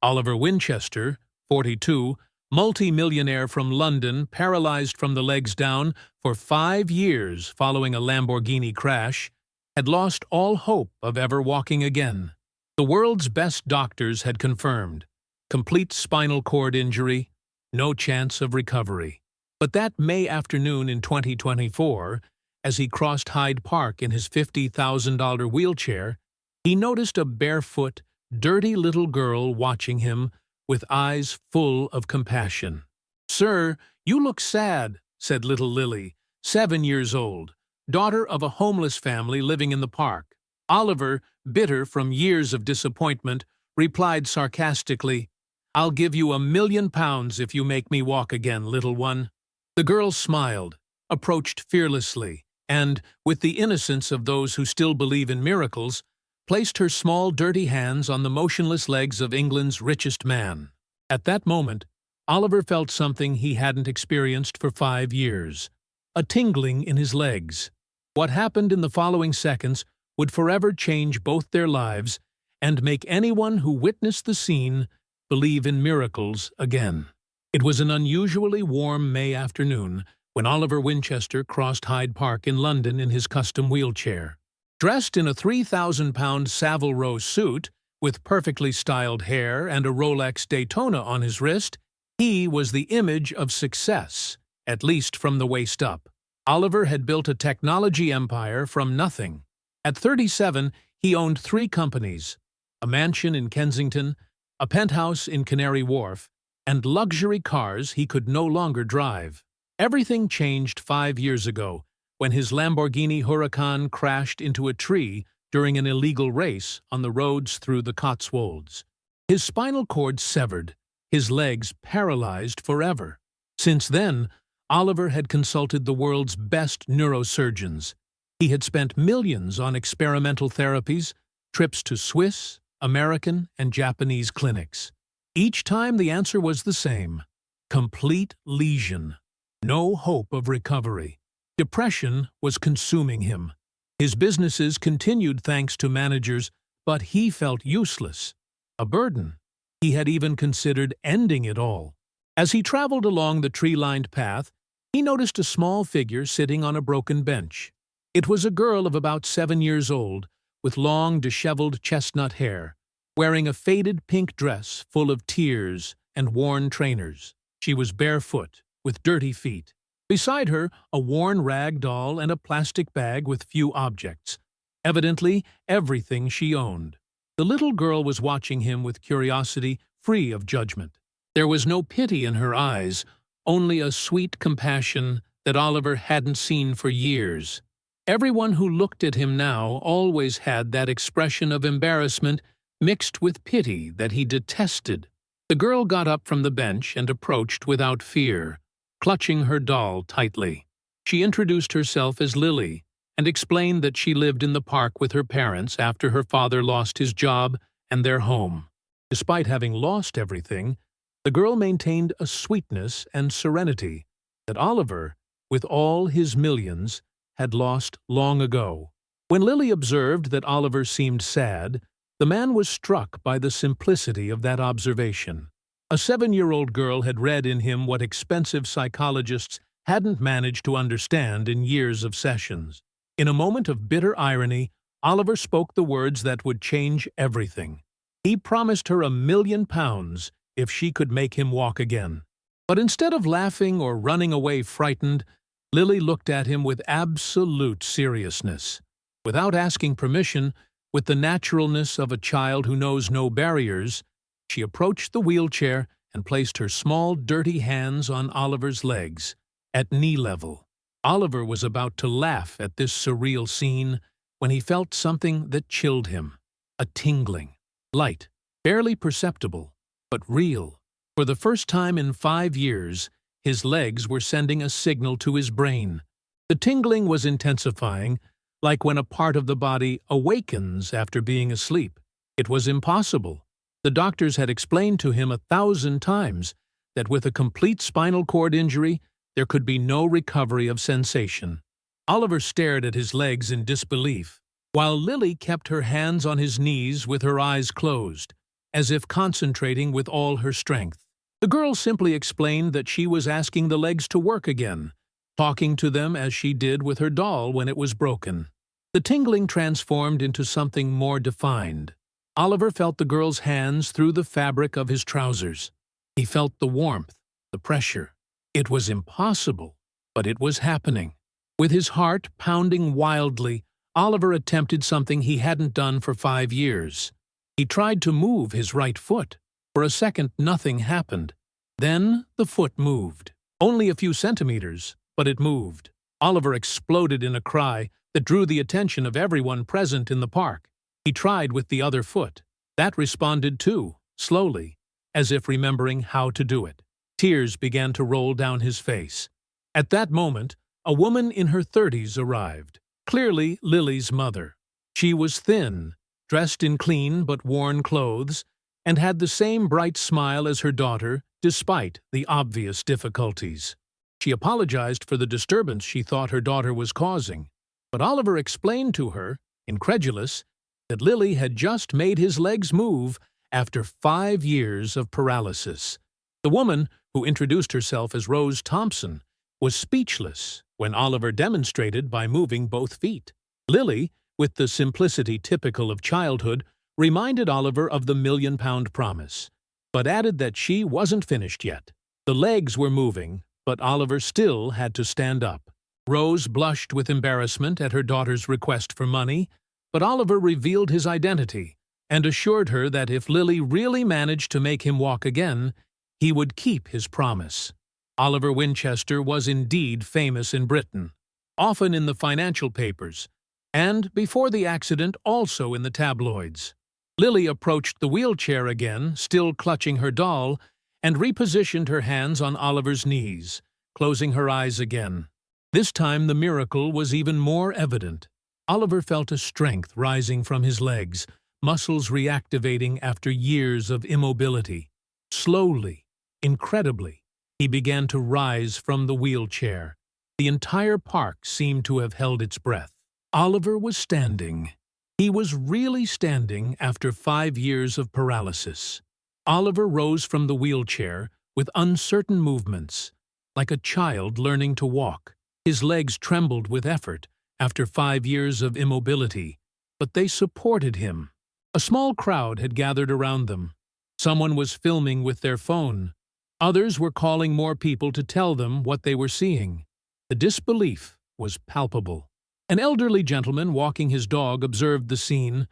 Oliver Winchester, 42, multi-millionaire from London, paralyzed from the legs down for 5 years following a Lamborghini crash, had lost all hope of ever walking again. The world's best doctors had confirmed complete spinal cord injury, no chance of recovery. But that May afternoon in 2024, as he crossed Hyde Park in his $50,000 wheelchair, he noticed a barefoot, dirty little girl watching him with eyes full of compassion. "Sir, you look sad," said little Lily, 7 years old, daughter of a homeless family living in the park. Oliver, bitter from years of disappointment, replied sarcastically, "I'll give you £1,000,000 if you make me walk again, little one." The girl smiled, approached fearlessly, and, with the innocence of those who still believe in miracles, placed her small dirty hands on the motionless legs of England's richest man. At that moment, Oliver felt something he hadn't experienced for 5 years, a tingling in his legs. What happened in the following seconds would forever change both their lives and make anyone who witnessed the scene believe in miracles again. It was an unusually warm May afternoon when Oliver Winchester crossed Hyde Park in London in his custom wheelchair. Dressed in a 3,000-pound Savile Row suit, with perfectly styled hair and a Rolex Daytona on his wrist, he was the image of success, at least from the waist up. Oliver had built a technology empire from nothing. At 37, he owned 3 companies, a mansion in Kensington, a penthouse in Canary Wharf, and luxury cars he could no longer drive. Everything changed 5 years ago, when his Lamborghini Huracan crashed into a tree during an illegal race on the roads through the Cotswolds. His spinal cord severed, his legs paralyzed forever. Since then, Oliver had consulted the world's best neurosurgeons. He had spent millions on experimental therapies, trips to Swiss, American, and Japanese clinics. Each time the answer was the same: complete lesion, no hope of recovery. Depression was consuming him. His businesses continued thanks to managers, but he felt useless, a burden. He had even considered ending it all. As he traveled along the tree-lined path, he noticed a small figure sitting on a broken bench. It was a girl of about 7 years old, with long, disheveled chestnut hair, wearing a faded pink dress full of tears and worn trainers. She was barefoot, with dirty feet. Beside her, a worn rag doll and a plastic bag with few objects, evidently everything she owned. The little girl was watching him with curiosity, free of judgment. There was no pity in her eyes, only a sweet compassion that Oliver hadn't seen for years. Everyone who looked at him now always had that expression of embarrassment mixed with pity that he detested. The girl got up from the bench and approached without fear, clutching her doll tightly. She introduced herself as Lily and explained that she lived in the park with her parents after her father lost his job and their home. Despite having lost everything, the girl maintained a sweetness and serenity that Oliver, with all his millions, had lost long ago. When Lily observed that Oliver seemed sad, the man was struck by the simplicity of that observation. A 7-year-old girl had read in him what expensive psychologists hadn't managed to understand in years of sessions. In a moment of bitter irony, Oliver spoke the words that would change everything. He promised her £1,000,000 if she could make him walk again. But instead of laughing or running away frightened, Lily looked at him with absolute seriousness. Without asking permission, with the naturalness of a child who knows no barriers, she approached the wheelchair and placed her small, dirty hands on Oliver's legs, at knee level. Oliver was about to laugh at this surreal scene when he felt something that chilled him. A tingling, light, barely perceptible, but real. For the first time in 5 years, his legs were sending a signal to his brain. The tingling was intensifying, like when a part of the body awakens after being asleep. It was impossible. The doctors had explained to him 1,000 times that with a complete spinal cord injury, there could be no recovery of sensation. Oliver stared at his legs in disbelief, while Lily kept her hands on his knees with her eyes closed. as if concentrating with all her strength. The girl simply explained that she was asking the legs to work again, talking to them as she did with her doll when it was broken. The tingling transformed into something more defined. Oliver felt the girl's hands through the fabric of his trousers. He felt the warmth, the pressure. It was impossible, but it was happening. With his heart pounding wildly, Oliver attempted something he hadn't done for 5 years. He tried to move his right foot. For a second, nothing happened. Then the foot moved. Only a few centimeters, but it moved. Oliver exploded in a cry that drew the attention of everyone present in the park. He tried with the other foot. That responded too, slowly, as if remembering how to do it. Tears began to roll down his face. At that moment, a woman in her 30s arrived, clearly Lily's mother. She was thin, dressed in clean but worn clothes, and had the same bright smile as her daughter, despite the obvious difficulties. She apologized for the disturbance she thought her daughter was causing, but Oliver explained to her, incredulous, that Lily had just made his legs move after 5 years of paralysis. The woman, who introduced herself as Rose Thompson, was speechless when Oliver demonstrated by moving both feet. Lily, with the simplicity typical of childhood, reminded Oliver of the million-pound promise, but added that she wasn't finished yet. The legs were moving, but Oliver still had to stand up. Rose blushed with embarrassment at her daughter's request for money, but Oliver revealed his identity and assured her that if Lily really managed to make him walk again, he would keep his promise. Oliver Winchester was indeed famous in Britain, often in the financial papers, and before the accident also in the tabloids. Lily approached the wheelchair again, still clutching her doll, and repositioned her hands on Oliver's knees, closing her eyes again. This time the miracle was even more evident. Oliver felt a strength rising from his legs, muscles reactivating after years of immobility. Slowly, incredibly, he began to rise from the wheelchair. The entire park seemed to have held its breath. Oliver was standing. He was really standing after 5 years of paralysis. Oliver rose from the wheelchair with uncertain movements, like a child learning to walk. His legs trembled with effort after 5 years of immobility, but they supported him. A small crowd had gathered around them. Someone was filming with their phone. Others were calling more people to tell them what they were seeing. The disbelief was palpable. An elderly gentleman walking his dog observed the scene,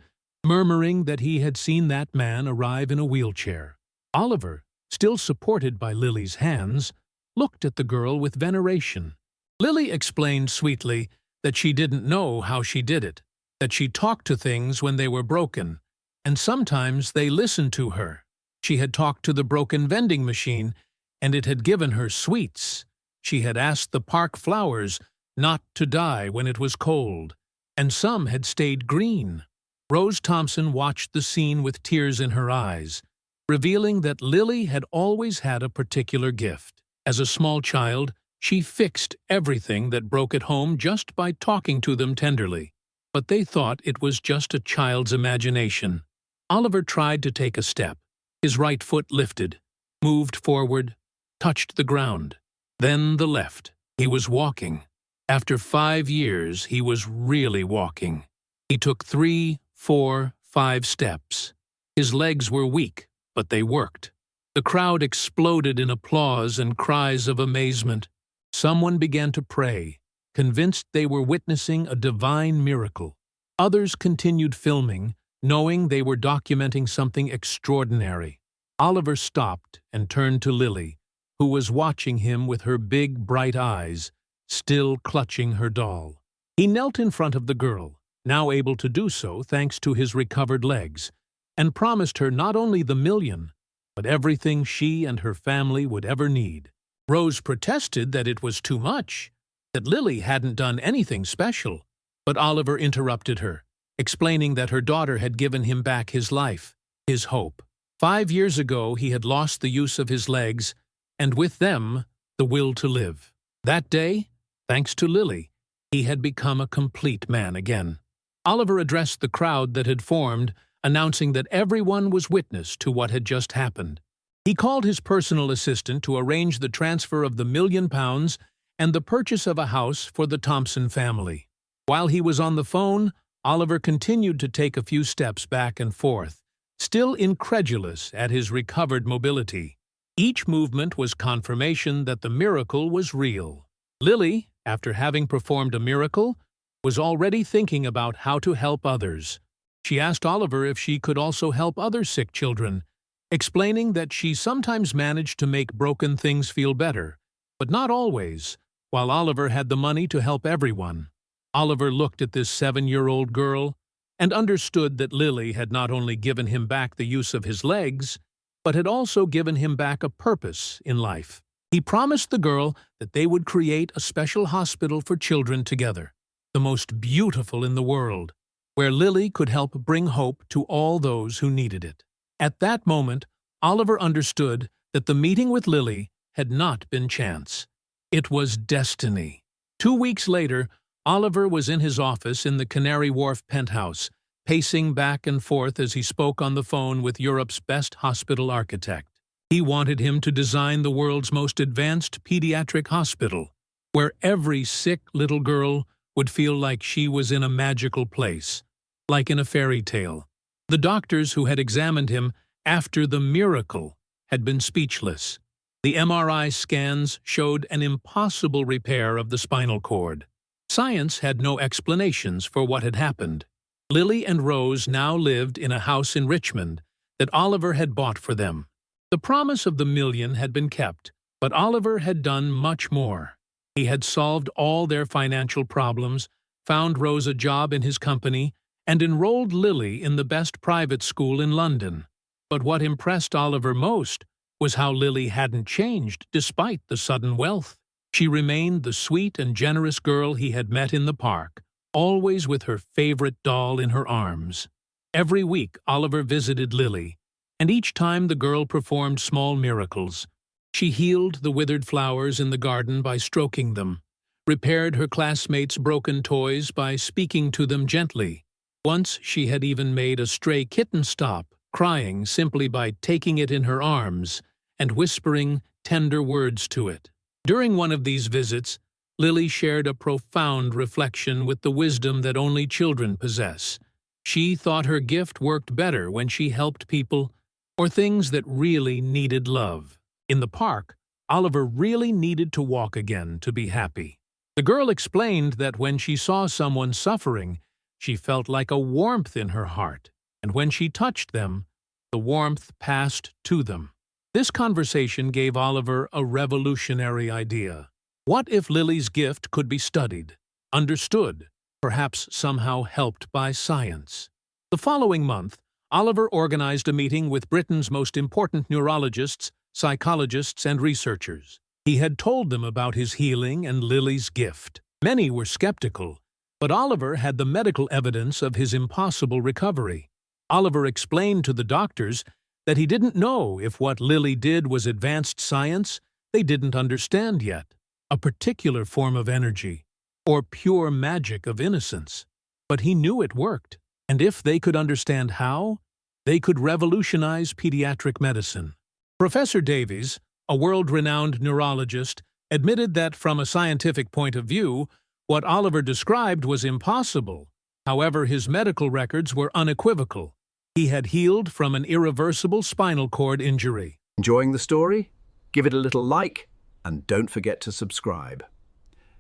murmuring that he had seen that man arrive in a wheelchair. Oliver, still supported by Lily's hands, looked at the girl with veneration. Lily explained sweetly that she didn't know how she did it, that she talked to things when they were broken, and sometimes they listened to her. She had talked to the broken vending machine, and it had given her sweets. She had asked the park flowers not to die when it was cold, and some had stayed green. Rose Thompson watched the scene with tears in her eyes, revealing that Lily had always had a particular gift. As a small child, she fixed everything that broke at home just by talking to them tenderly, but they thought it was just a child's imagination. Oliver tried to take a step. His right foot lifted, moved forward, touched the ground. Then the left. He was walking. After 5 years, he was really walking. He took 3, 4, 5 steps. His legs were weak, but they worked. The crowd exploded in applause and cries of amazement. Someone began to pray, convinced they were witnessing a divine miracle. Others continued filming, knowing they were documenting something extraordinary. Oliver stopped and turned to Lily, who was watching him with her big, bright eyes, still clutching her doll. He knelt in front of the girl, now able to do so thanks to his recovered legs, and promised her not only the million, but everything she and her family would ever need. Rose protested that it was too much, that Lily hadn't done anything special, but Oliver interrupted her, explaining that her daughter had given him back his life, his hope. 5 years ago he had lost the use of his legs, and with them, the will to live. That day, thanks to Lily, he had become a complete man again. Oliver addressed the crowd that had formed, announcing that everyone was witness to what had just happened. He called his personal assistant to arrange the transfer of the £1,000,000 and the purchase of a house for the Thompson family. While he was on the phone, Oliver continued to take a few steps back and forth, still incredulous at his recovered mobility. Each movement was confirmation that the miracle was real. Lily, after having performed a miracle, was already thinking about how to help others. She asked Oliver if she could also help other sick children, explaining that she sometimes managed to make broken things feel better, but not always, while Oliver had the money to help everyone. Oliver looked at this 7-year-old girl and understood that Lily had not only given him back the use of his legs, but had also given him back a purpose in life. He promised the girl that they would create a special hospital for children together, the most beautiful in the world, where Lily could help bring hope to all those who needed it. At that moment, Oliver understood that the meeting with Lily had not been chance. It was destiny. 2 weeks later, Oliver was in his office in the Canary Wharf penthouse, pacing back and forth as he spoke on the phone with Europe's best hospital architect. He wanted him to design the world's most advanced pediatric hospital, where every sick little girl would feel like she was in a magical place, like in a fairy tale. The doctors who had examined him after the miracle had been speechless. The MRI scans showed an impossible repair of the spinal cord. Science had no explanations for what had happened. Lily and Rose now lived in a house in Richmond that Oliver had bought for them. The promise of the $1,000,000 had been kept, but Oliver had done much more. He had solved all their financial problems, found Rose a job in his company, and enrolled Lily in the best private school in London. But what impressed Oliver most was how Lily hadn't changed despite the sudden wealth. She remained the sweet and generous girl he had met in the park, always with her favorite doll in her arms. Every week Oliver visited Lily, and each time the girl performed small miracles. She healed the withered flowers in the garden by stroking them, repaired her classmates' broken toys by speaking to them gently. Once she had even made a stray kitten stop, crying simply by taking it in her arms and whispering tender words to it. During one of these visits, Lily shared a profound reflection with the wisdom that only children possess. She thought her gift worked better when she helped people or things that really needed love. In the park, Oliver really needed to walk again to be happy. The girl explained that when she saw someone suffering, she felt like a warmth in her heart, and when she touched them, the warmth passed to them. This conversation gave Oliver a revolutionary idea. What if Lily's gift could be studied, understood, perhaps somehow helped by science? The following month, Oliver organized a meeting with Britain's most important neurologists, psychologists, and researchers. He had told them about his healing and Lily's gift. Many were skeptical, but Oliver had the medical evidence of his impossible recovery. Oliver explained to the doctors that he didn't know if what Lily did was advanced science they didn't understand yet, a particular form of energy, or pure magic of innocence. But he knew it worked, and if they could understand how, they could revolutionize pediatric medicine. Professor Davies, a world-renowned neurologist, admitted that from a scientific point of view, what Oliver described was impossible. However, his medical records were unequivocal. He had healed from an irreversible spinal cord injury. Enjoying the story? Give it a little like, and don't forget to subscribe.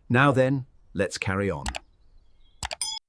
Now then, let's carry on.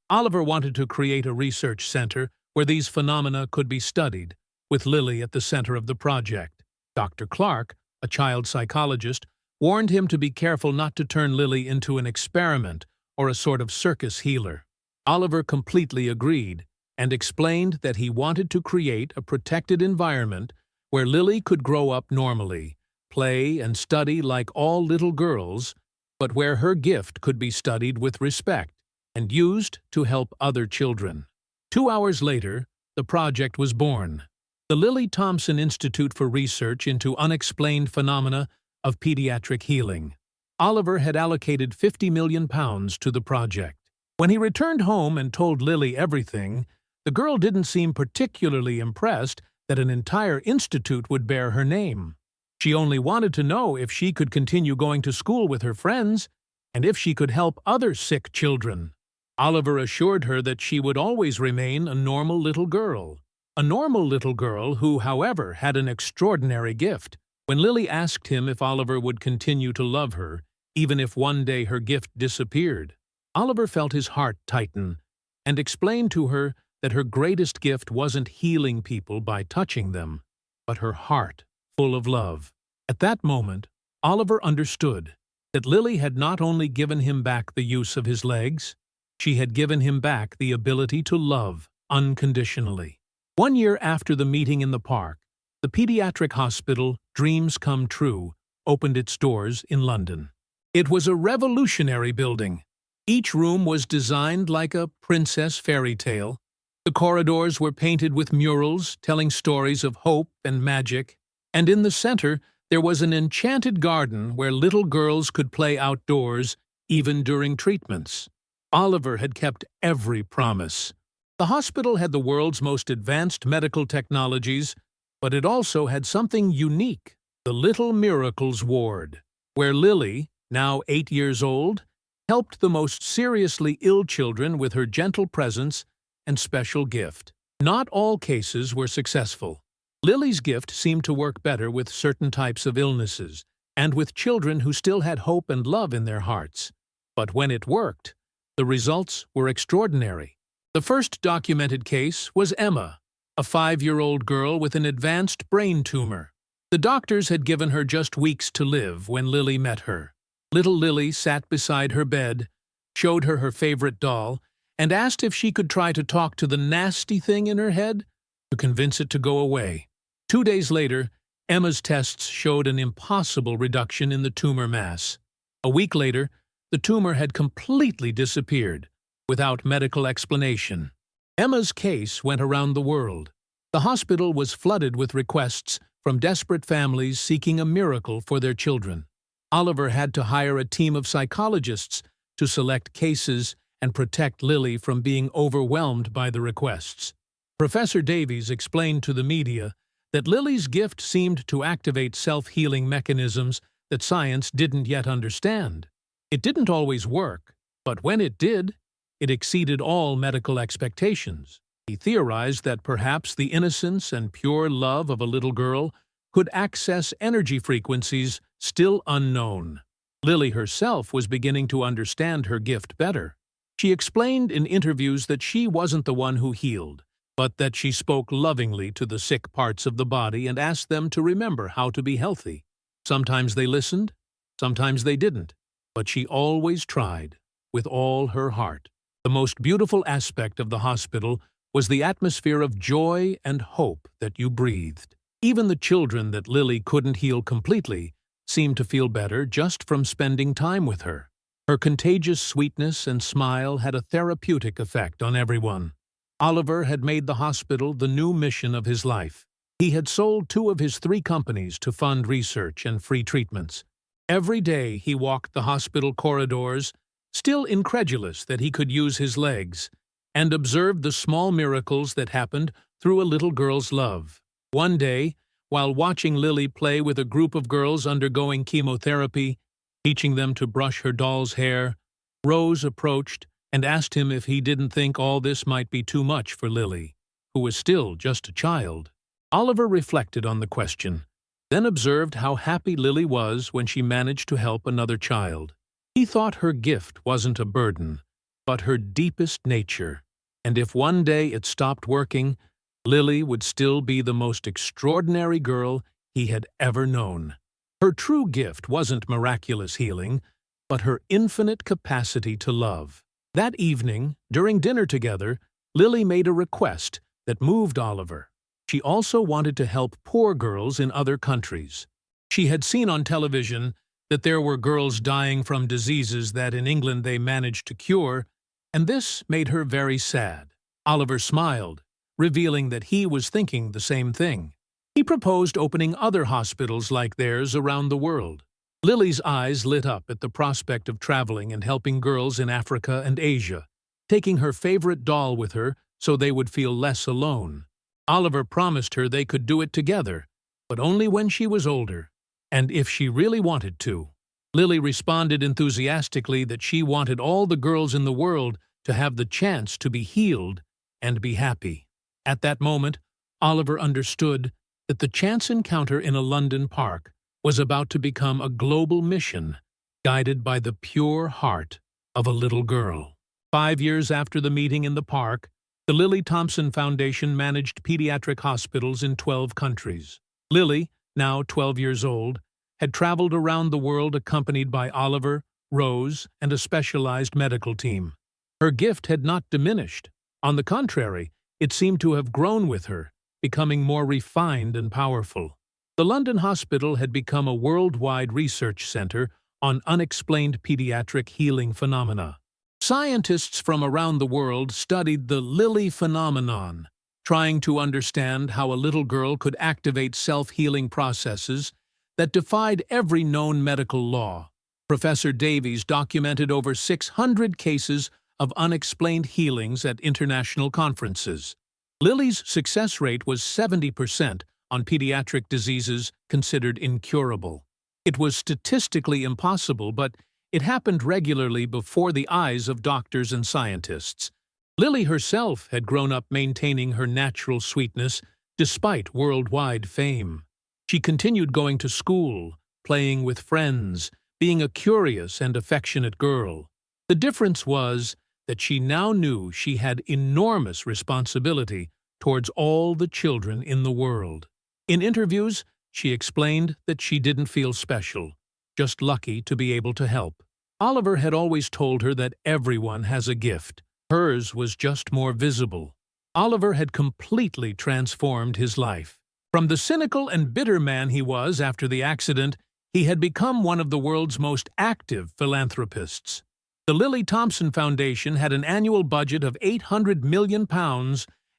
Oliver wanted to create a research center where these phenomena could be studied, with Lily at the center of the project. Dr. Clark, a child psychologist, warned him to be careful not to turn Lily into an experiment or a sort of circus healer. Oliver completely agreed and explained that he wanted to create a protected environment where Lily could grow up normally, play and study like all little girls, but where her gift could be studied with respect and used to help other children. 2 hours later, the project was born. The Lily Thompson Institute for Research into Unexplained Phenomena of Pediatric Healing. Oliver had allocated £50 million to the project. When he returned home and told Lily everything, The girl didn't seem particularly impressed that an entire institute would bear her name. She only wanted to know if she could continue going to school with her friends and if she could help other sick children. Oliver assured her that she would always remain a normal little girl. A normal little girl who, however, had an extraordinary gift. When Lily asked him if Oliver would continue to love her, even if one day her gift disappeared, Oliver felt his heart tighten and explained to her that her greatest gift wasn't healing people by touching them, but her heart full of love. At that moment, Oliver understood that Lily had not only given him back the use of his legs, she had given him back the ability to love unconditionally. 1 year after the meeting in the park, the pediatric hospital Dreams Come True opened its doors in London. It was a revolutionary building. Each room was designed like a princess fairy tale. The corridors were painted with murals telling stories of hope and magic, and in the center there was an enchanted garden where little girls could play outdoors even during treatments. Oliver had kept every promise. The hospital had the world's most advanced medical technologies, but it also had something unique, the Little Miracles Ward, where Lily, now 8 years old, helped the most seriously ill children with her gentle presence and special gift. Not all cases were successful. Lily's gift seemed to work better with certain types of illnesses and with children who still had hope and love in their hearts. But when it worked, the results were extraordinary. The first documented case was Emma, a 5-year-old girl with an advanced brain tumor. The doctors had given her just weeks to live when Lily met her. Little Lily sat beside her bed, showed her her favorite doll, and asked if she could try to talk to the nasty thing in her head to convince it to go away. 2 days later, Emma's tests showed an impossible reduction in the tumor mass. A week later, the tumor had completely disappeared, without medical explanation. Emma's case went around the world. The hospital was flooded with requests from desperate families seeking a miracle for their children. Oliver had to hire a team of psychologists to select cases and protect Lily from being overwhelmed by the requests. Professor Davies explained to the media that Lily's gift seemed to activate self-healing mechanisms that science didn't yet understand. It didn't always work, but when it did, it exceeded all medical expectations. He theorized that perhaps the innocence and pure love of a little girl could access energy frequencies still unknown. Lily herself was beginning to understand her gift better. She explained in interviews that she wasn't the one who healed, but that she spoke lovingly to the sick parts of the body and asked them to remember how to be healthy. Sometimes they listened, sometimes they didn't, but she always tried, with all her heart. The most beautiful aspect of the hospital was the atmosphere of joy and hope that you breathed. Even the children that Lily couldn't heal completely seemed to feel better just from spending time with her. Her contagious sweetness and smile had a therapeutic effect on everyone. Oliver had made the hospital the new mission of his life. He had sold 2 of his 3 companies to fund research and free treatments. Every day he walked the hospital corridors, still incredulous that he could use his legs, and observed the small miracles that happened through a little girl's love. One day, while watching Lily play with a group of girls undergoing chemotherapy, teaching them to brush her doll's hair, Rose approached and asked him if he didn't think all this might be too much for Lily, who was still just a child. Oliver reflected on the question, then observed how happy Lily was when she managed to help another child. He thought her gift wasn't a burden, but her deepest nature, and if one day it stopped working, Lily would still be the most extraordinary girl he had ever known. Her true gift wasn't miraculous healing, but her infinite capacity to love. That evening, during dinner together, Lily made a request that moved Oliver. She also wanted to help poor girls in other countries. She had seen on television that there were girls dying from diseases that in England they managed to cure, and this made her very sad. Oliver smiled, revealing that he was thinking the same thing. He proposed opening other hospitals like theirs around the world. Lily's eyes lit up at the prospect of traveling and helping girls in Africa and Asia. Taking her favorite doll with her so they would feel less alone. Oliver promised her they could do it together, but only when she was older, and if she really wanted to. Lily responded enthusiastically that she wanted all the girls in the world to have the chance to be healed and be happy. At that moment, Oliver understood that the chance encounter in a London park was about to become a global mission, guided by the pure heart of a little girl. 5 years after the meeting in the park, the Lily Thompson Foundation managed pediatric hospitals in 12 countries. Lily, now 12 years old, had traveled around the world accompanied by Oliver, Rose, and a specialized medical team. Her gift had not diminished. On the contrary, it seemed to have grown with her, becoming more refined and powerful. The London hospital had become a worldwide research center on unexplained pediatric healing phenomena. Scientists from around the world studied the Lily phenomenon, trying to understand how a little girl could activate self-healing processes that defied every known medical law. Professor Davies documented over 600 cases of unexplained healings at international conferences. Lily's success rate was 70% on pediatric diseases considered incurable. It was statistically impossible, but it happened regularly before the eyes of doctors and scientists. Lily herself had grown up maintaining her natural sweetness despite worldwide fame. She continued going to school, playing with friends, being a curious and affectionate girl. The difference was that she now knew she had enormous responsibility towards all the children in the world. In interviews, she explained that she didn't feel special, just lucky to be able to help. Oliver had always told her that everyone has a gift. Hers was just more visible. Oliver had completely transformed his life. From the cynical and bitter man he was after the accident, he had become one of the world's most active philanthropists. The Lily Thompson Foundation had an annual budget of £800 million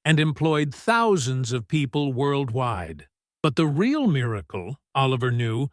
and employed thousands of people worldwide. But the real miracle, Oliver knew,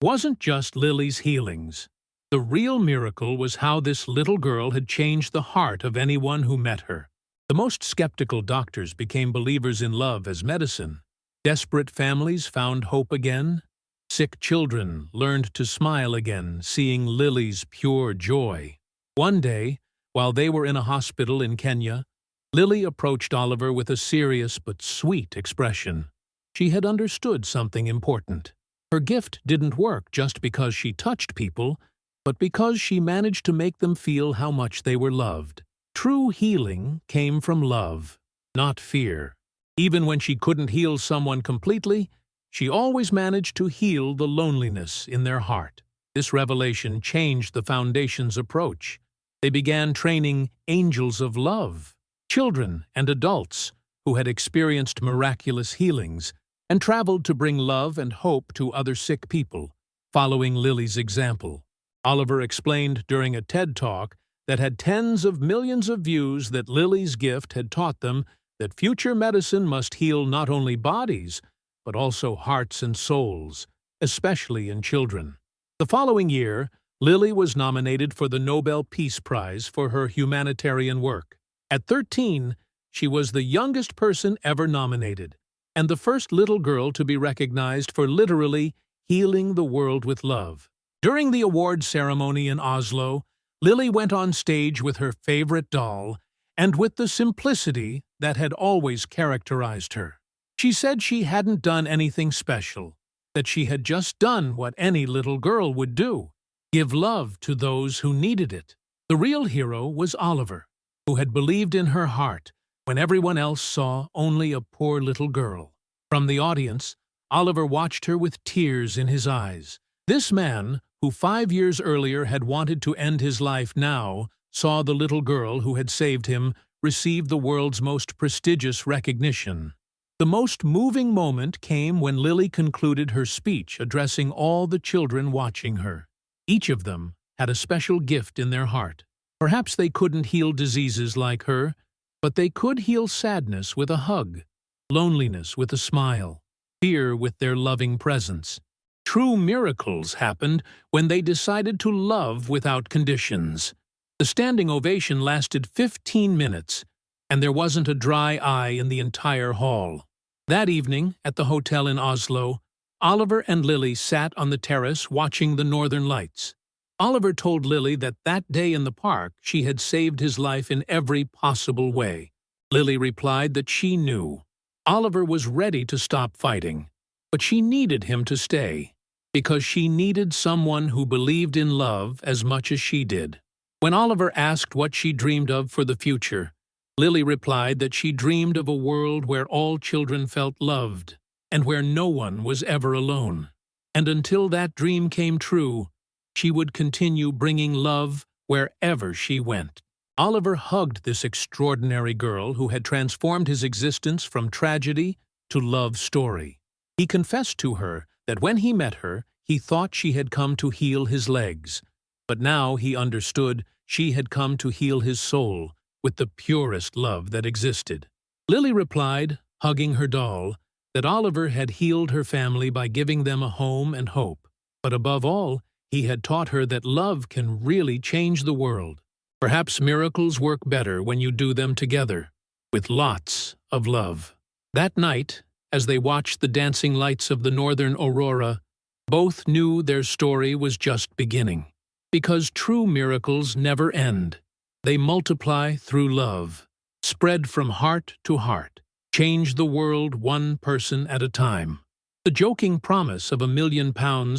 wasn't just Lily's healings. The real miracle was how this little girl had changed the heart of anyone who met her. The most skeptical doctors became believers in love as medicine. Desperate families found hope again. Sick children learned to smile again, seeing Lily's pure joy. One day, while they were in a hospital in Kenya, Lily approached Oliver with a serious but sweet expression. She had understood something important. Her gift didn't work just because she touched people, but because she managed to make them feel how much they were loved. True healing came from love, not fear. Even when she couldn't heal someone completely, she always managed to heal the loneliness in their heart. This revelation changed the Foundation's approach. They began training angels of love, children and adults who had experienced miraculous healings, and traveled to bring love and hope to other sick people, following Lily's example. Oliver explained during a TED Talk that had tens of millions of views that Lily's gift had taught them that future medicine must heal not only bodies, but also hearts and souls, especially in children. The following year, Lily was nominated for the Nobel Peace Prize for her humanitarian work. At 13, she was the youngest person ever nominated, and the first little girl to be recognized for literally healing the world with love. During the award ceremony in Oslo, Lily went on stage with her favorite doll and with the simplicity that had always characterized her. She said she hadn't done anything special, that she had just done what any little girl would do, give love to those who needed it. The real hero was Oliver, who had believed in her heart when everyone else saw only a poor little girl. From the audience, Oliver watched her with tears in his eyes. This man, who 5 years earlier had wanted to end his life, now saw the little girl who had saved him receive the world's most prestigious recognition. The most moving moment came when Lily concluded her speech addressing all the children watching her. Each of them had a special gift in their heart. Perhaps they couldn't heal diseases like her, but they could heal sadness with a hug, loneliness with a smile, fear with their loving presence. True miracles happened when they decided to love without conditions. The standing ovation lasted 15 minutes, and there wasn't a dry eye in the entire hall. That evening, at the hotel in Oslo, Oliver and Lily sat on the terrace watching the northern lights. Oliver told Lily that that day in the park she had saved his life in every possible way. Lily replied that she knew. Oliver was ready to stop fighting, but she needed him to stay, because she needed someone who believed in love as much as she did. When Oliver asked what she dreamed of for the future, Lily replied that she dreamed of a world where all children felt loved and where no one was ever alone. And until that dream came true, she would continue bringing love wherever she went. Oliver hugged this extraordinary girl who had transformed his existence from tragedy to love story. He confessed to her that when he met her, he thought she had come to heal his legs, but now he understood she had come to heal his soul with the purest love that existed. Lily replied, hugging her doll, that Oliver had healed her family by giving them a home and hope, but above all, he had taught her that love can really change the world. Perhaps miracles work better when you do them together, with lots of love. That night, as they watched the dancing lights of the northern aurora, both knew their story was just beginning. Because true miracles never end. They multiply through love, spread from heart to heart, change the world one person at a time. The joking promise of £1 million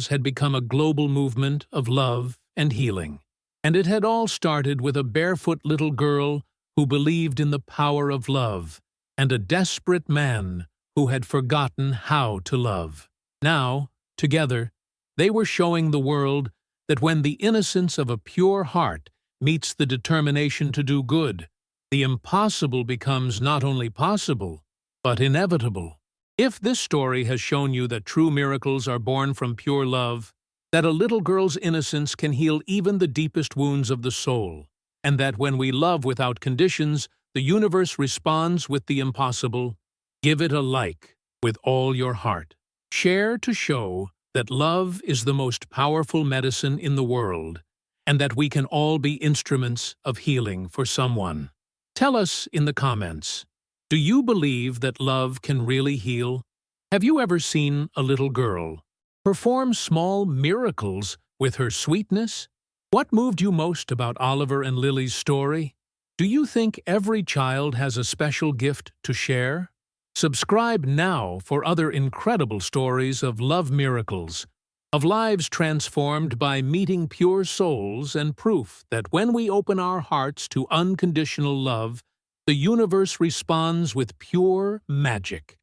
had become a global movement of love and healing. And it had all started with a barefoot little girl who believed in the power of love, and a desperate man who had forgotten how to love. Now, together, they were showing the world that when the innocence of a pure heart meets the determination to do good, the impossible becomes not only possible, but inevitable. If this story has shown you that true miracles are born from pure love, that a little girl's innocence can heal even the deepest wounds of the soul, and that when we love without conditions, the universe responds with the impossible, give it a like with all your heart. Share to show that love is the most powerful medicine in the world, and that we can all be instruments of healing for someone. Tell us in the comments, do you believe that love can really heal? Have you ever seen a little girl perform small miracles with her sweetness? What moved you most about Oliver and Lily's story? Do you think every child has a special gift to share? Subscribe now for other incredible stories of love miracles, of lives transformed by meeting pure souls, and proof that when we open our hearts to unconditional love, the universe responds with pure magic.